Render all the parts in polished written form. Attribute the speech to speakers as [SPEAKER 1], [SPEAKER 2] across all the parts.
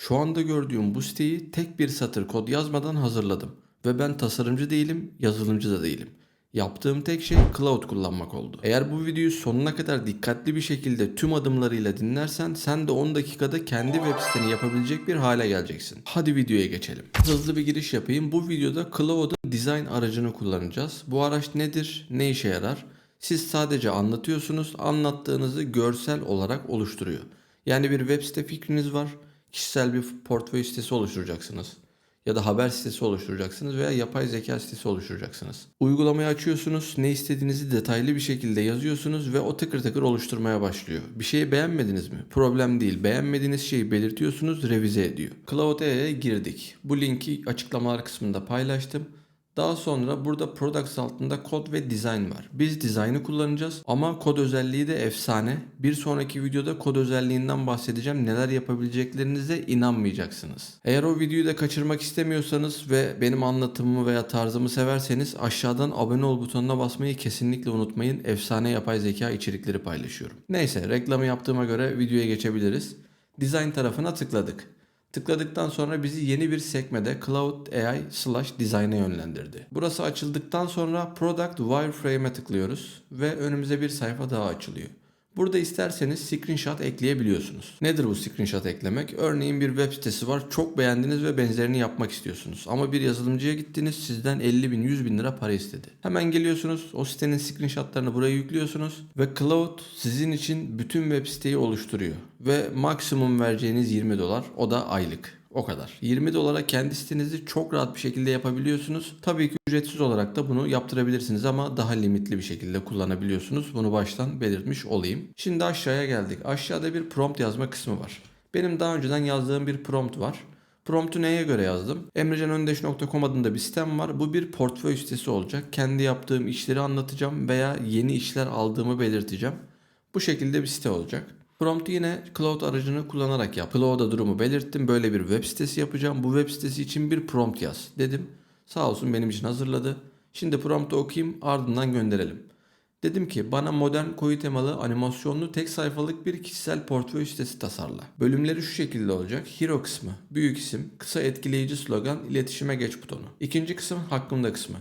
[SPEAKER 1] Şu anda gördüğüm bu siteyi tek bir satır kod yazmadan hazırladım. Ve ben tasarımcı değilim, yazılımcı da değilim. Yaptığım tek şey Cloud kullanmak oldu. Eğer bu videoyu sonuna kadar dikkatli bir şekilde tüm adımlarıyla dinlersen sen de 10 dakikada kendi web siteni yapabilecek bir hale geleceksin. Hadi videoya geçelim. Hızlı bir giriş yapayım. Bu videoda Cloud'un design aracını kullanacağız. Bu araç nedir? Ne işe yarar? Siz sadece anlatıyorsunuz, anlattığınızı görsel olarak oluşturuyor. Yani bir web site fikriniz var, kişisel bir portföy sitesi oluşturacaksınız. Ya da haber sitesi oluşturacaksınız veya yapay zeka sitesi oluşturacaksınız. Uygulamayı açıyorsunuz, ne istediğinizi detaylı bir şekilde yazıyorsunuz ve o tıkır tıkır oluşturmaya başlıyor. Bir şeyi beğenmediniz mi? Problem değil. Beğenmediğiniz şeyi belirtiyorsunuz, revize ediyor. Cloud.ai'ye girdik. Bu linki açıklamalar kısmında paylaştım. Daha sonra burada Products altında kod ve design var. Biz design'ı kullanacağız ama kod özelliği de efsane. Bir sonraki videoda kod özelliğinden bahsedeceğim. Neler yapabileceklerinize inanmayacaksınız. Eğer o videoyu da kaçırmak istemiyorsanız ve benim anlatımımı veya tarzımı severseniz aşağıdan abone ol butonuna basmayı kesinlikle unutmayın. Efsane yapay zeka içerikleri paylaşıyorum. Neyse, reklamı yaptığıma göre videoya geçebiliriz. Design tarafına tıkladık. Tıkladıktan sonra bizi yeni bir sekmede Cloud AI/Design'e yönlendirdi. Burası açıldıktan sonra Product Wireframe'e tıklıyoruz ve önümüze bir sayfa daha açılıyor. Burada isterseniz screenshot ekleyebiliyorsunuz. Nedir bu screenshot eklemek? Örneğin bir web sitesi var, çok beğendiniz ve benzerini yapmak istiyorsunuz. Ama bir yazılımcıya gittiniz, sizden 50 bin 100 bin lira para istedi. Hemen geliyorsunuz, o sitenin screenshotlarını buraya yüklüyorsunuz ve Cloud sizin için bütün web siteyi oluşturuyor. Ve maksimum vereceğiniz 20 dolar, o da aylık. O kadar. 20 dolara kendi sitenizi çok rahat bir şekilde yapabiliyorsunuz. Tabii ki ücretsiz olarak da bunu yaptırabilirsiniz ama daha limitli bir şekilde kullanabiliyorsunuz. Bunu baştan belirtmiş olayım. Şimdi aşağıya geldik. Aşağıda bir prompt yazma kısmı var. Benim daha önceden yazdığım bir prompt var. Prompt'u neye göre yazdım? emrecanöndeş.com adında bir sitem var. Bu bir portföy sitesi olacak. Kendi yaptığım işleri anlatacağım veya yeni işler aldığımı belirteceğim. Bu şekilde bir site olacak. Prompt'u yine Cloud aracını kullanarak yap. Cloud'a durumu belirttim. Böyle bir web sitesi yapacağım. Bu web sitesi için bir prompt yaz dedim. Sağ olsun benim için hazırladı. Şimdi prompt'u okuyayım, ardından gönderelim. Dedim ki bana modern koyu temalı animasyonlu tek sayfalık bir kişisel portföy sitesi tasarla. Bölümleri şu şekilde olacak. Hero kısmı, büyük isim, kısa etkileyici slogan, iletişime geç butonu. İkinci kısım hakkımda kısmı.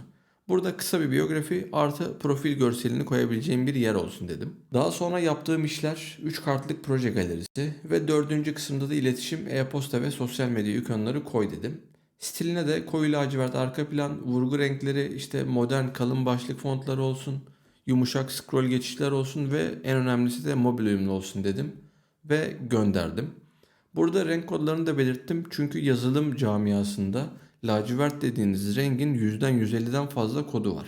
[SPEAKER 1] Burada kısa bir biyografi artı profil görselini koyabileceğim bir yer olsun dedim. Daha sonra yaptığım işler 3 kartlık proje galerisi ve dördüncü kısımda da iletişim, e-posta ve sosyal medya ikonları koy dedim. Stiline de koyu lacivert arka plan, vurgu renkleri, işte modern kalın başlık fontları olsun, yumuşak scroll geçişler olsun ve en önemlisi de mobil uyumlu olsun dedim ve gönderdim. Burada renk kodlarını da belirttim çünkü yazılım camiasında lacivert dediğiniz rengin %150'den fazla kodu var.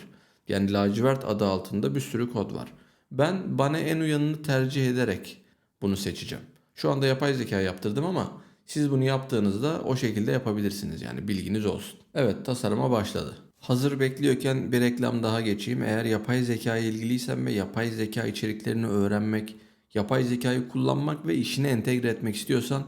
[SPEAKER 1] Yani lacivert adı altında bir sürü kod var. Ben bana en uyanını tercih ederek bunu seçeceğim. Şu anda yapay zeka yaptırdım ama siz bunu yaptığınızda o şekilde yapabilirsiniz, yani bilginiz olsun. Evet, tasarıma başladı. Hazır bekliyorken bir reklam daha geçeyim. Eğer yapay zeka ile ilgiliysen ve yapay zeka içeriklerini öğrenmek, yapay zekayı kullanmak ve işine entegre etmek istiyorsan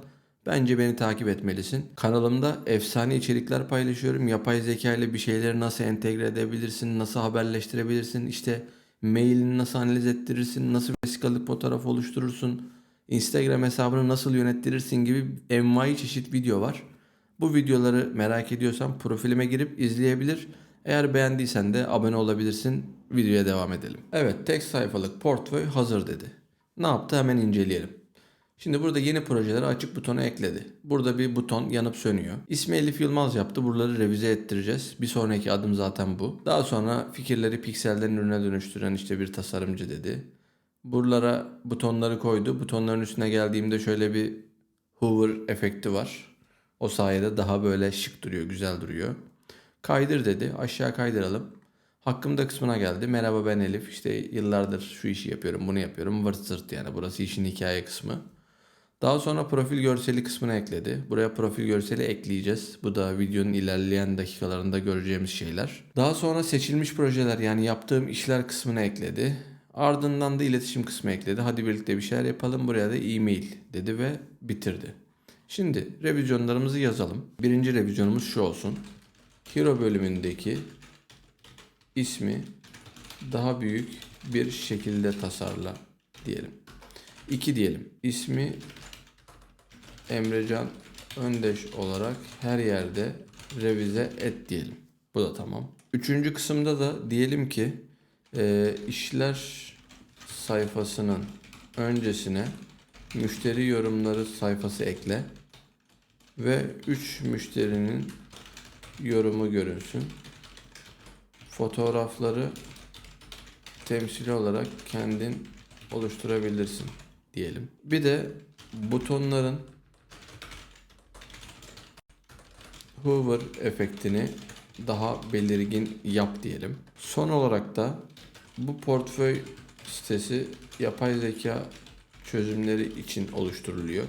[SPEAKER 1] bence beni takip etmelisin. Kanalımda efsane içerikler paylaşıyorum. Yapay zeka ile bir şeyleri nasıl entegre edebilirsin, nasıl haberleştirebilirsin, işte mailini nasıl analiz ettirirsin, nasıl vesikalık fotoğraf oluşturursun, Instagram hesabını nasıl yönettirirsin gibi envai çeşit video var. Bu videoları merak ediyorsan profilime girip izleyebilir. Eğer beğendiysen de abone olabilirsin. Videoya devam edelim. Evet, tek sayfalık portföy hazır dedi. Ne yaptı, hemen inceleyelim. Şimdi burada yeni projeleri açık butonu ekledi. Burada bir buton yanıp sönüyor. İsmi Elif Yılmaz yaptı. Buraları revize ettireceğiz. Bir sonraki adım zaten bu. Daha sonra fikirleri pikselden ürüne dönüştüren işte bir tasarımcı dedi. Buralara butonları koydu. Butonların üstüne geldiğimde şöyle bir hover efekti var. O sayede daha böyle şık duruyor, güzel duruyor. Kaydır dedi. Aşağı kaydıralım. Hakkımda kısmına geldi. Merhaba, ben Elif. İşte yıllardır şu işi yapıyorum, bunu yapıyorum. Vırt zırt, yani burası işin hikaye kısmı. Daha sonra profil görseli kısmına ekledi. Buraya profil görseli ekleyeceğiz. Bu da videonun ilerleyen dakikalarında göreceğimiz şeyler. Daha sonra seçilmiş projeler, yani yaptığım işler kısmına ekledi. Ardından da iletişim kısmı ekledi. Hadi birlikte bir şeyler yapalım. Buraya da e-mail dedi ve bitirdi. Şimdi revizyonlarımızı yazalım. Birinci revizyonumuz şu olsun. Hero bölümündeki ismi daha büyük bir şekilde tasarla diyelim. 2 diyelim. İsmi Emrecan öndeş olarak her yerde revize et diyelim. Bu da tamam. Üçüncü kısımda da diyelim ki işler sayfasının öncesine müşteri yorumları sayfası ekle ve 3 müşterinin yorumu görünsün. Fotoğrafları temsili olarak kendin oluşturabilirsin diyelim. Bir de butonların hover efektini daha belirgin yap diyelim. Son olarak da bu portföy sitesi yapay zeka çözümleri için oluşturuluyor.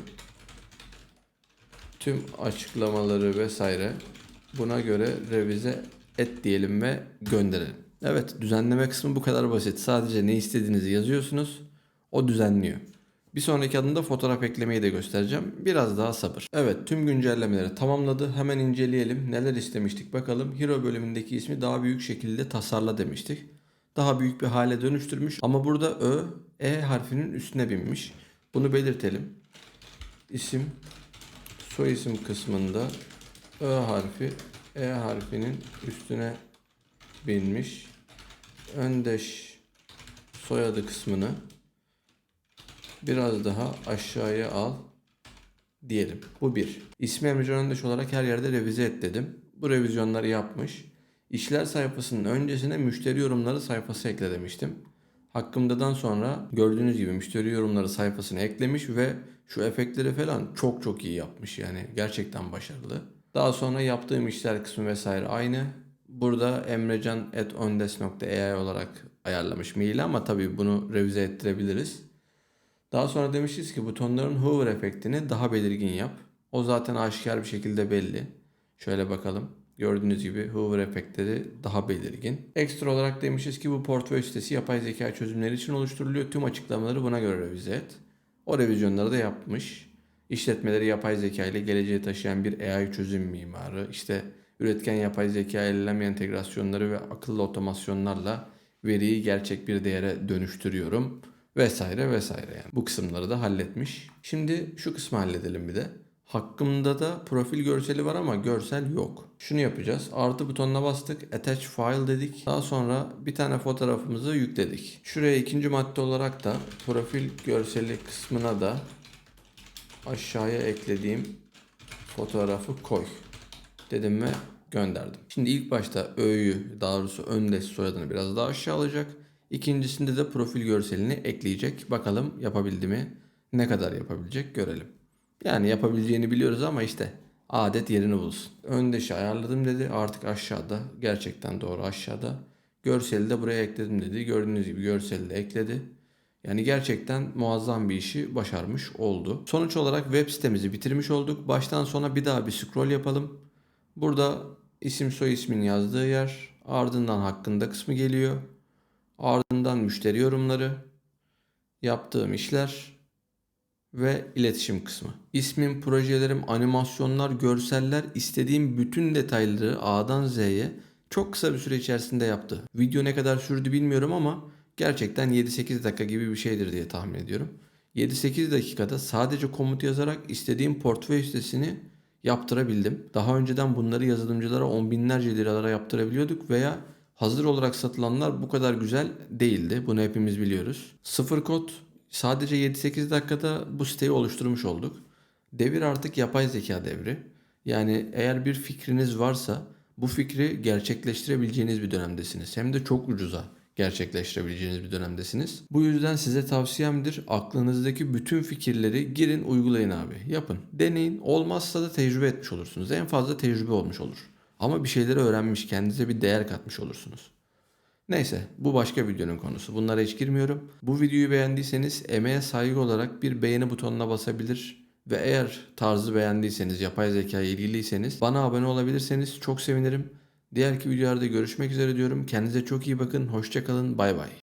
[SPEAKER 1] Tüm açıklamaları vesaire buna göre revize et diyelim ve gönderelim. Evet, düzenleme kısmı bu kadar basit. Sadece ne istediğinizi yazıyorsunuz. O düzenliyor. Bir sonraki adımda fotoğraf eklemeyi de göstereceğim. Biraz daha sabır. Evet, tüm güncellemeleri tamamladı. Hemen inceleyelim. Neler istemiştik bakalım. Hero bölümündeki ismi daha büyük şekilde tasarla demiştik. Daha büyük bir hale dönüştürmüş. Ama burada E harfinin üstüne binmiş. Bunu belirtelim. İsim, soyisim kısmında harfi harfinin üstüne binmiş. Öndeş soyadı kısmını biraz daha aşağıya al diyelim. Bu bir. İsmi Emrecan Öndeş olarak her yerde revize et dedim. Bu revizyonları yapmış. İşler sayfasının öncesine müşteri yorumları sayfası ekle demiştim. Hakkımdadan sonra gördüğünüz gibi müşteri yorumları sayfasını eklemiş ve şu efektleri falan çok iyi yapmış, yani gerçekten başarılı. Daha sonra yaptığım işler kısmı vesaire aynı. Burada emrecan@ondes.ai olarak ayarlamış maili ama tabii bunu revize ettirebiliriz. Daha sonra demişiz ki butonların hover efektini daha belirgin yap. O zaten aşikar bir şekilde belli. Şöyle bakalım. Gördüğünüz gibi hover efektleri daha belirgin. Ekstra olarak demişiz ki bu portföy sitesi yapay zeka çözümleri için oluşturuluyor. Tüm açıklamaları buna göre revize et. O revizyonları da yapmış. İşletmeleri yapay zeka ile geleceğe taşıyan bir AI çözüm mimarı. İşte üretken yapay zeka ile entegrasyonları ve akıllı otomasyonlarla veriyi gerçek bir değere dönüştürüyorum. Vesaire vesaire yani. Bu kısımları da halletmiş. Şimdi şu kısmı halledelim bir de. Hakkımda da profil görseli var ama görsel yok. Şunu yapacağız. Artı butonuna bastık. Attach file dedik. Daha sonra bir tane fotoğrafımızı yükledik. Şuraya ikinci madde olarak da profil görseli kısmına da aşağıya eklediğim fotoğrafı koy dedim ve gönderdim. Şimdi ilk başta ö'yü, daha doğrusu öndeş soyadını biraz daha aşağı alacak. İkincisinde de profil görselini ekleyecek. Bakalım yapabildi mi? Ne kadar yapabilecek görelim. Yani yapabileceğini biliyoruz ama işte adet yerini bulsun. Öndeşi ayarladım dedi. Artık aşağıda. Gerçekten doğru, aşağıda. Görseli de buraya ekledim dedi. Gördüğünüz gibi görseli de ekledi. Yani gerçekten muazzam bir işi başarmış oldu. Sonuç olarak web sitemizi bitirmiş olduk. Baştan sona bir daha bir scroll yapalım. Burada isim soy ismin yazdığı yer. Ardından hakkında kısmı geliyor. Ardından müşteri yorumları, yaptığım işler ve iletişim kısmı. İsmim, projelerim, animasyonlar, görseller, istediğim bütün detayları A'dan Z'ye çok kısa bir süre içerisinde yaptı. Video ne kadar sürdü bilmiyorum ama gerçekten 7-8 dakika gibi bir şeydir diye tahmin ediyorum. 7-8 dakikada sadece komut yazarak istediğim portföy sitesini yaptırabildim. Daha önceden bunları yazılımcılara on binlerce liralara yaptırabiliyorduk veya hazır olarak satılanlar bu kadar güzel değildi. Bunu hepimiz biliyoruz. Sıfır kod, sadece 7-8 dakikada bu siteyi oluşturmuş olduk. Devir artık yapay zeka devri. Yani eğer bir fikriniz varsa bu fikri gerçekleştirebileceğiniz bir dönemdesiniz. Hem de çok ucuza gerçekleştirebileceğiniz bir dönemdesiniz. Bu yüzden size tavsiyemdir. Aklınızdaki bütün fikirleri girin, uygulayın abi. Yapın. Deneyin. Olmazsa da tecrübe etmiş olursunuz. En fazla tecrübe olmuş olur. Ama bir şeyleri öğrenmiş, kendinize bir değer katmış olursunuz. Neyse, bu başka videonun konusu. Bunlara hiç girmiyorum. Bu videoyu beğendiyseniz emeğe saygı olarak bir beğeni butonuna basabilir ve eğer tarzı beğendiyseniz, yapay zeka ile ilgiliyseniz bana abone olabilirseniz çok sevinirim. Diğerki videolarda görüşmek üzere diyorum. Kendinize çok iyi bakın. Hoşça kalın. Bay bay.